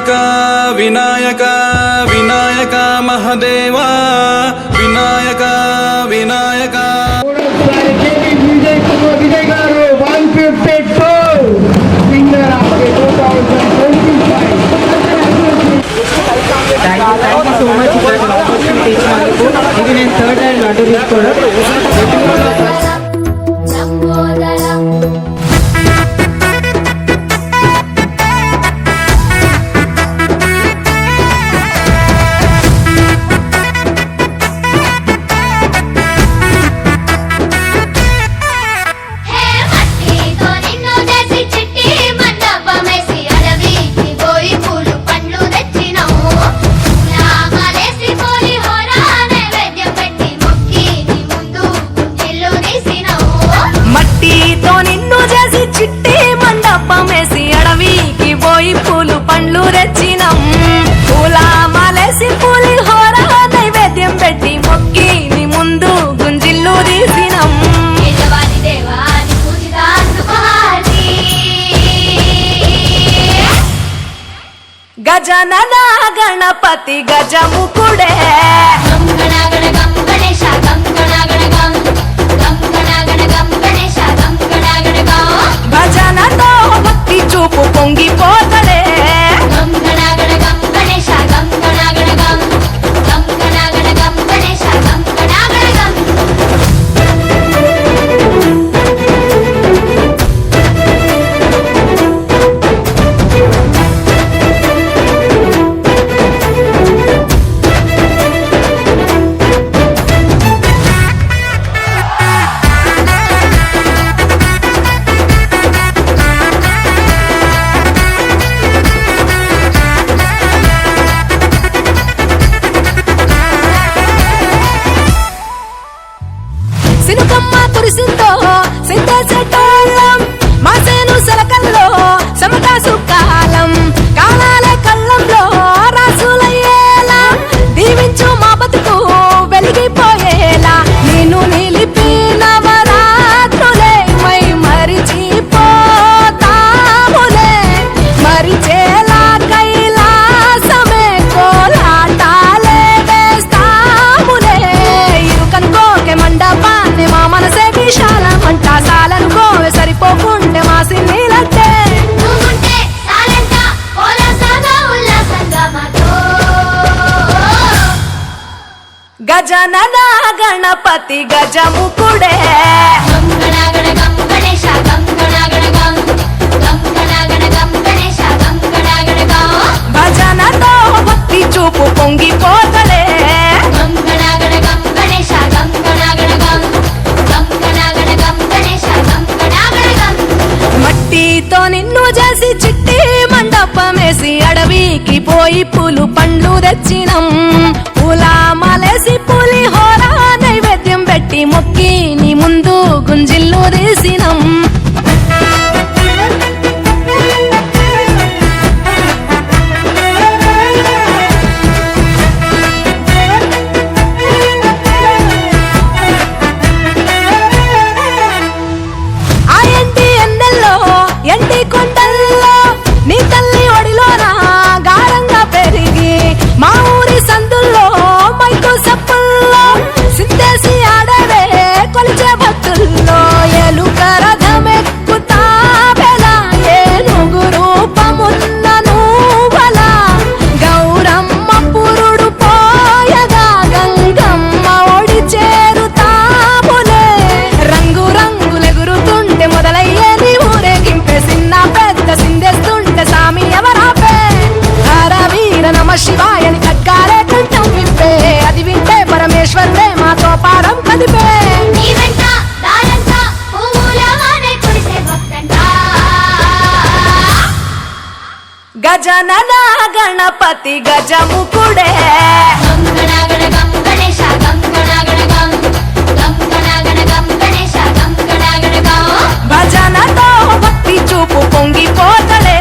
వినాయక వినాయక వినాయక మహదేవా వినాయక వినాయక విజయ్ గారు 152 winner of 2025. Thank you so much ఇక్కడ opportunity ఇచ్చినందుకు. ఇది నేను థర్డ్ టైం లడ్డు తీసుకోవడం. గజనన గణపతి గజముకుడే భజనతో భక్తి చూపు పొంగిపోతడే సినుకమ్మ కురిసిందో సిందేసేటోళ్ళం మాసేను సెలకల్లో సమకాసు కాలం కాలాలే కళ్ళంలో రాసులయ్యేలా దీవించు మా బతుకు వెలిగిపోయేలా నేను నిలిపి నవరాత్రులే మై మరిచిపోతాములే మరిచేలా కైలాసమే కోలాటాలే వేస్తాములే ఇరుకనుకోకే మండపా మా మనసే విశాలం అంటా సాలను కోవే సరిపోకుంటే మా సిన్నీలంటే గజనన గణపతి గజముకుడే భజనతో భక్తి చూపు పొంగిపోతడే మట్టితో నిన్ను చేసి చిట్టి మండపమేసి అడవికి పోయి పూలు పండ్లు తెచ్చినం పూల మాలేసి పులిహోర నైవేద్యం పెట్టి మొక్కి నీ ముందు గుంజిల్లు తీసినం ఎండి కొండల్లో నీ తల్లి ఒడిలోన గారంగా పెరిగి మా ఊరి సందుల్లో మైకు సప్పుల్లో సిద్ధేసి ఆడవే కొలిచే భక్తుల్లో ఎలుక రథమెక్కుతా బెలా ఏనుగు రూపమున్న నువ్వలా గౌరమ్మ పురుడు పోయగా గంగమ్మ ఒడి చేరుతాములే రంగు రంగులెగురుతుంటే మొదలయ్యే నీ ఊరేగింపే చిన్న పెద్ద సిందేస్తుంటే సామి ఎవరాపే హర వీర నమ శివాయని ఖడ్గాలే కంఠం విప్పే అది వింటే పరమేశ్వరుడే మాతో పారం కదిపే గజనన గణపతి గజముకుడే భజనతో భక్తి చూపు పొంగిపోతడే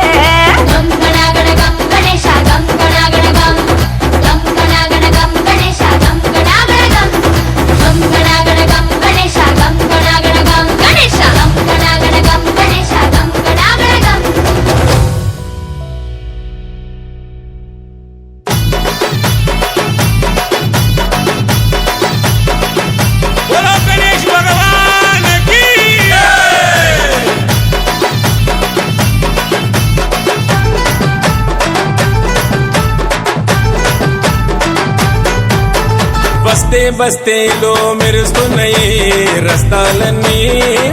బస్తే బస్తేలో మెరుస్తున్నాయి, రస్తాలన్నీ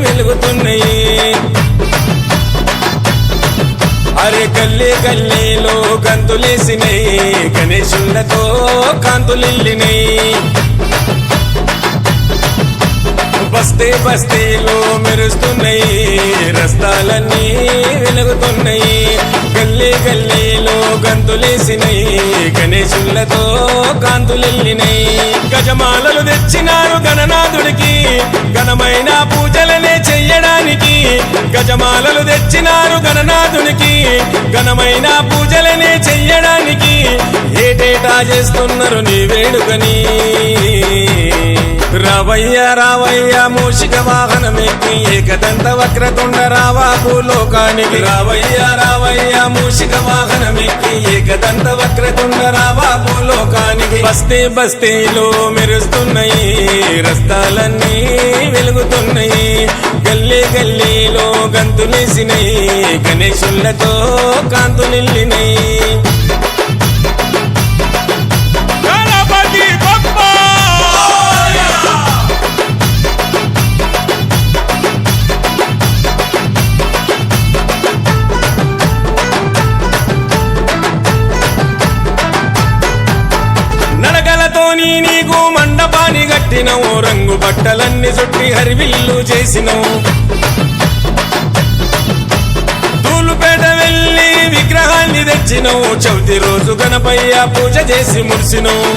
వెలుగుతున్నాయి. అరే గల్లీ గల్లీలో గంతులేసినాయి, గణేశులతో కాంతులిల్లినాయి. బస్తే బస్తీలో మెరుస్తున్నాయి, రస్తాలన్నీ వెలుగుతున్నాయి. గల్లీ గల్లీలో గంతులేసినాయి, గణేశులతో కాంతులెల్లినాయి. గజమాలలు తెచ్చినారు గణనాథుడికి, ఘనమైన పూజలనే చెయ్యడానికి. గజమాలలు తెచ్చినారు గణనాథునికి, ఘనమైన పూజలనే చెయ్యడానికి. ఏటేటా చేస్తున్నారు నీ వేడుకని. రావయ్య రావయ్య మూషిక వాహనమెక్కి, ఏకదంత వక్రతుండ రావా భూలోకానికి. రావయ్య రావయ్య మూషిక వాహనమెక్కి, ఏకదంత వక్రతుండ రావా భూలోకానికి. బస్తే బస్తీలో మెరుస్తున్నాయి, రస్తాలన్నీ వెలుగుతున్నాయి. గల్లీ గల్లీలో గంతులేసినాయి, గణేశులతో కాంతులిల్లినాయి. నీకు మండపాన్ని కట్టినవు, రంగు బట్టలన్నీ చుట్టి హరివిల్లు చేసినవు. తూలుపేట వెళ్ళి విగ్రహాన్ని తెచ్చినవు, చవితి రోజు గణపయ్య పూజ చేసి మురిసినవు.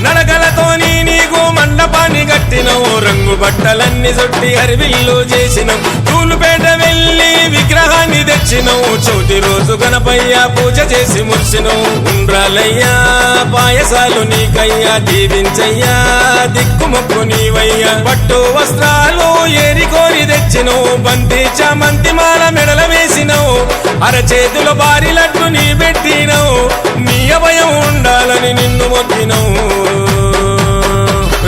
నడకలతోని నీకు మండపాన్ని కట్టినవు, రంగు బట్టలన్నీ చుట్టి హరివిల్లు చేసినవు. తూలుపేట వెళ్ళి విగ్రహాన్ని తెచ్చినవు, చవితి రోజు గణపయ్య పూజ చేసి మురిసినవు. ఉండ్రాలయ్యా పాయసాలు నీకయ్యా, దీవించయ్యా దిక్కుమొక్కు నీవయ్యా. పట్టు వస్త్రాలు ఏరి కోరి తెచ్చినవు, బంతి చామంతి మాల మెడల వేసినవు. అరచేతుల భారీ లడ్డు నీ పెట్టినవు, నీ అభయం ఉండాలని నిన్ను మొక్కినవు.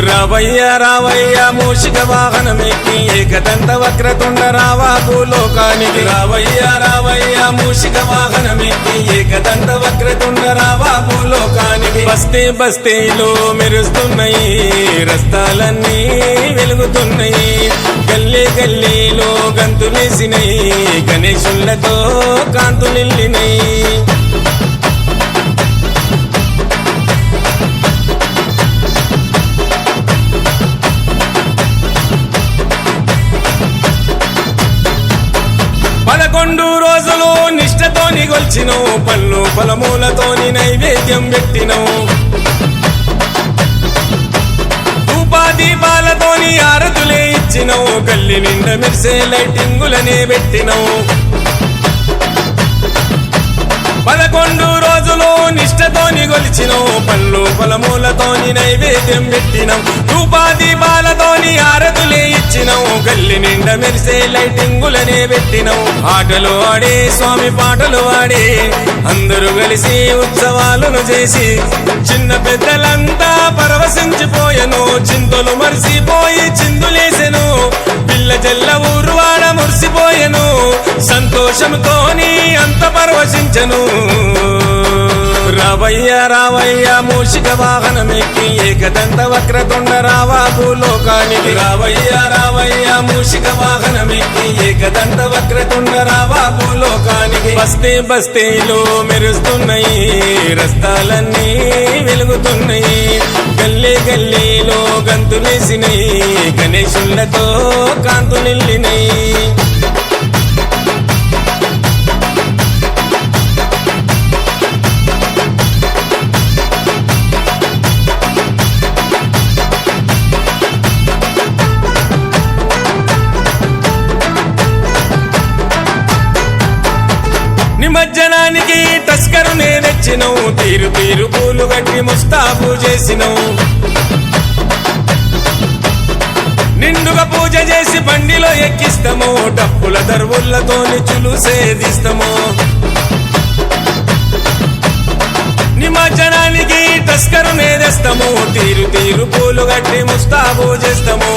రావయ్య రావయ్య మూషిక వాహనమెక్కి, ఏకదంత వక్రతుండ రావా భూలోకానికి. రావయ్య రావయ్య మూషిక వాహనమెక్కి, ఏకదంత వక్రతుండ రావా భూలోకానికి. బస్తే బస్తీలో మెరుస్తున్నాయి, రస్తాలన్నీ వెలుగుతున్నాయి. గల్లీ గల్లీలో గంతులేసినాయి, గణేశులతో కాంతులిల్లినాయి. పదకొండు రోజులు నిష్ఠతోని గొల్చినవు, పళ్ళు ఫలమూలతోని నైవేద్యం పెట్టినవు. ధూపాదీపాలతోని ఆరతులే ఇచ్చినవు, గల్లి నిండా మెరిసే లైటింగులనే పెట్టినవు. 11 రోజులు నిష్ఠతోని గొలిచినవు, పళ్ళు ఫలమూలతోని నైవేద్యం పెట్టినవు. ధూపాదీపాలతోని ఆరతులే ఇచ్చినవు, గల్లి నిండా మెరిసే లైటింగులనే పెట్టినవు. ఆటలు ఆడే స్వామి పాటలు ఆడే అందరూ కలిసి ఉత్సవాలను చేసి, చిన్న పెద్దలంతా పరవశించిపోయెను. చింతలు మరిసిపోయి చిందులేసెను, పిల్ల జల్ల ఊరువాడ మురిసిపోయెను. సంతోషంతోని అంత పరవశించెను. రావయ్య రావయ్య మూషిక వాహనమెక్కి, ఏకదంత వక్రతుండ రావా భూలోకానికి. రావయ్య రావయ్య మూషిక వాహనమెక్కి, ఏకదంత వక్రతుండ రావా భూలోకానికి. బస్తే బస్తీలో మెరుస్తున్నాయి, రస్తాలన్నీ వెలుగుతున్నాయి. గల్లీ గల్లీలో గంతులేసినాయి, గణేశులతో కాంతులిల్లినాయి. నిమజ్జనానికి తస్కరు నేనెచ్చినవు, తీరు తీరు పూలు గట్టి ముస్తాబు చేసినవు. నిండుగా పూజ చేసి బండిలో ఎక్కిస్తాము, డప్పుల దర్వులతోని చులుసేదిస్తాము. నిమజ్జనానికి తస్కరు నేదెస్తాము, తీరు తీరు పూలు గట్టి ముస్తాబు చేస్తాము.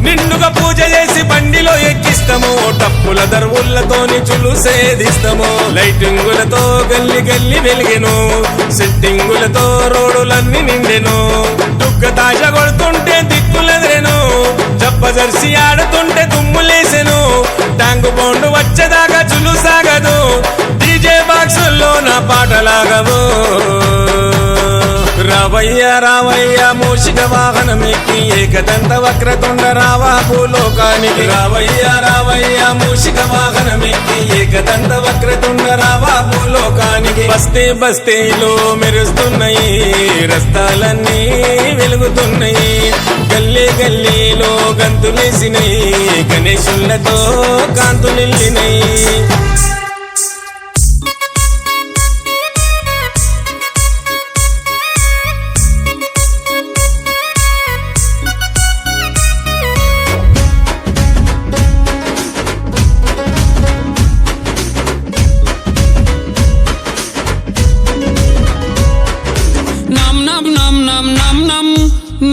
నిండుగా పూజ చేసి బండిలో ఎక్కిస్తాము, తీస్తాము టప్పుల దర్వులతోని చులుసేదిస్తాము లైటింగులతో గల్లి గల్లి వెలిగెను సెట్టింగులతో రోడ్డులన్నీ నిండెను దుగ్గ తాజ కొడుతుంటే దిక్కులెదిరెను జప్ప జర్సి ఆడుతుంటే దుమ్ములేసెను ట్యాంకు బౌండు వచ్చేదాకా చులు సాగదు డీజే బాక్సుల్లో నా పాటలాగవు రావయ్య రావయ్య మూషిక వాహనమెక్కి ఏకదంత వక్రతుండ రావా భూలోకానికి రావయ్య రావయ్య మూషిక వాహనమెక్కి ఏకదంత వక్రతుండ రావా భూలోకానికి బస్తే బస్తీలో మెరుస్తున్నాయి రస్తాలన్నీ వెలుగుతున్నాయి గల్లీ గల్లీలో గంతులేసినాయి గణేశులతో కాంతులిల్లినాయి నమ్ నమ్ నమ్ నమ్ నమ్ నమ్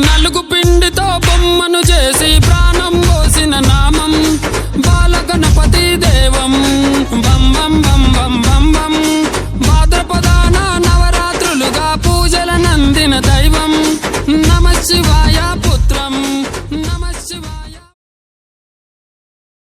నలుగు పిండితో బొమ్మను చేసి ప్రాణం పోసిన నామం బాలగణపతి దేవం బం బం బం బం బం బం భాద్రపదాన నవరాత్రులుగా పూజల నందిన దైవం నమ శివ